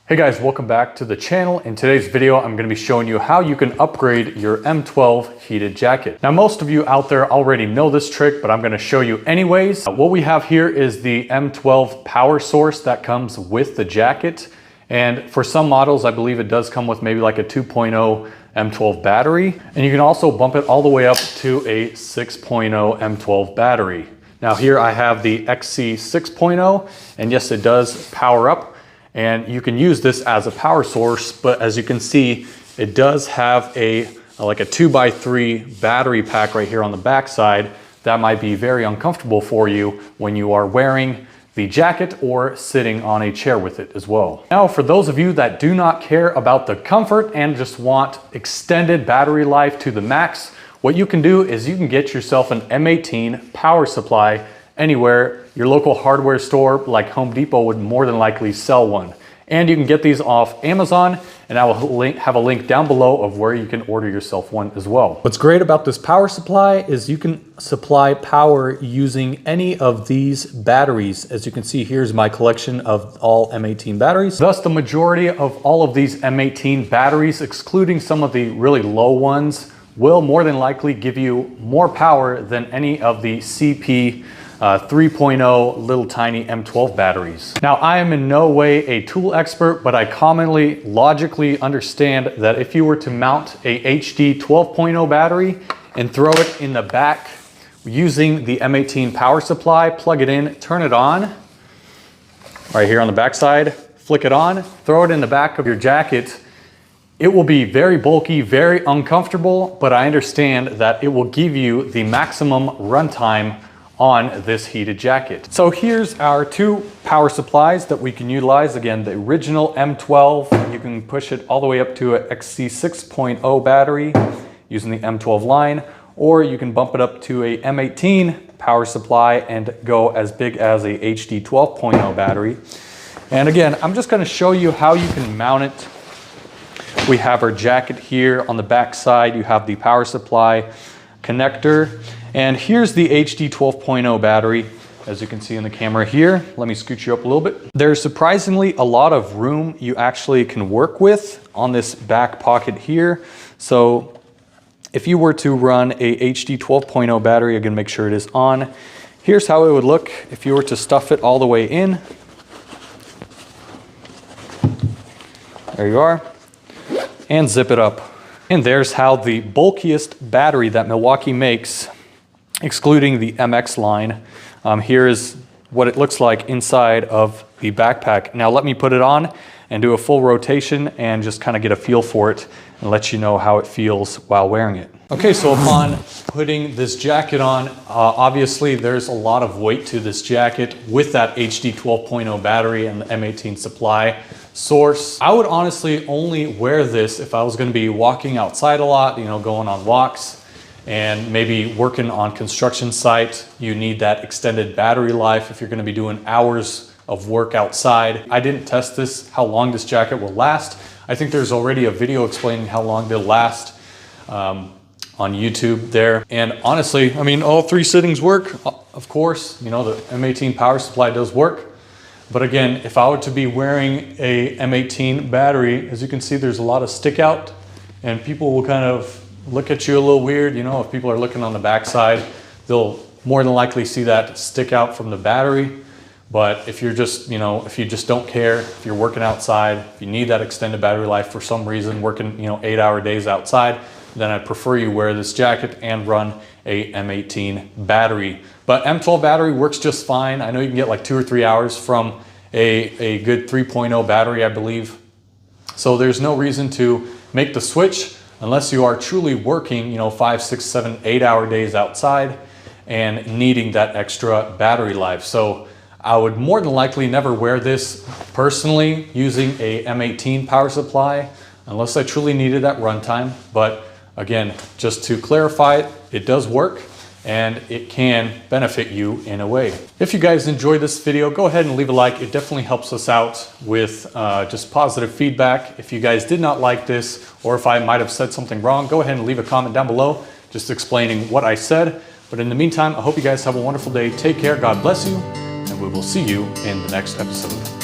Hey guys, welcome back to the channel. In today's video, I'm going to be showing you how you can upgrade your M12 heated jacket. Now, most of you out there already know this trick, but I'm going to show you anyways. What we have here is the M12 power source that comes with the jacket. And for some models, I believe it does come with maybe like a 2.0 M12 battery. And you can also bump it all the way up to a 6.0 M12 battery. Now here I have the XC 6.0, and yes, it does power up. And you can use this as a power source, but as you can see, it does have like a 2x3 battery pack right here on the back side. That might be very uncomfortable for you when you are wearing the jacket or sitting on a chair with it as well. Now, for those of you that do not care about the comfort and just want extended battery life to the max, what you can do is you can get yourself an M18 Power Supply anywhere. Your local hardware store like Home Depot would more than likely sell one. And you can get these off Amazon, and I will have a link down below of where you can order yourself one as well. What's great about this power supply is you can supply power using any of these batteries. As you can see, here's my collection of all M18 batteries. Thus, the majority of all of these M18 batteries, excluding some of the really low ones, will more than likely give you more power than any of the CP 3.0 little tiny M12 batteries. Now, I am in no way a tool expert, but I commonly logically understand that if you were to mount a HD 12.0 battery and throw it in the back using the M18 power supply, plug it in, turn it on, right here on the back side, flick it on, throw it in the back of your jacket, it will be very bulky, very uncomfortable, but I understand that it will give you the maximum runtime on this heated jacket. So here's our two power supplies that we can utilize. Again, the original M12, you can push it all the way up to a XC 6.0 battery using the M12 line, or you can bump it up to a M18 power supply and go as big as a HD 12.0 battery. And again, I'm just gonna show you how you can mount it. We have our jacket here on the back side. You have the power supply connector. And here's the HD 12.0 battery, as you can see in the camera here. Let me scoot you up a little bit. There's surprisingly a lot of room you actually can work with on this back pocket here. So if you were to run a HD 12.0 battery, again, make sure it is on. Here's how it would look if you were to stuff it all the way in. There you are. And zip it up. And there's how the bulkiest battery that Milwaukee makes, excluding the MX line, here is what it looks like inside of the backpack. Now let me put it on and do a full rotation and just kind of get a feel for it and let you know how it feels while wearing it. Okay, so upon putting this jacket on, obviously there's a lot of weight to this jacket with that HD 12.0 battery and the M18 supply source. I would honestly only wear this if I was going to be walking outside a lot, you know, going on walks and maybe working on construction site. You need that extended battery life if you're going to be doing hours of work outside. I didn't test this, how long this jacket will last. I think there's already a video explaining how long they'll last on YouTube there. And honestly, I mean, all three settings work. Of course, you know, the M18 power supply does work. But again, if I were to be wearing a M18 battery, as you can see, there's a lot of stick out and people will kind of look at you a little weird. You know, if people are looking on the backside, they'll more than likely see that stick out from the battery. But if you're just, you know, if you just don't care, if you're working outside, if you need that extended battery life for some reason, working, you know, 8-hour days outside, then I'd prefer you wear this jacket and run a M18 battery. But M12 battery works just fine. I know you can get like 2 or 3 hours from a good 3.0 battery, I believe. So there's no reason to make the switch unless you are truly working, you know, 5, 6, 7, 8-hour days outside and needing that extra battery life. So I would more than likely never wear this personally using a M18 power supply unless I truly needed that runtime. But again, just to clarify it, it does work and it can benefit you in a way. If you guys enjoyed this video, go ahead and leave a like. It definitely helps us out with just positive feedback. If you guys did not like this, or if I might have said something wrong, go ahead and leave a comment down below just explaining what I said. But in the meantime, I hope you guys have a wonderful day. Take care, God bless you, and we will see you in the next episode.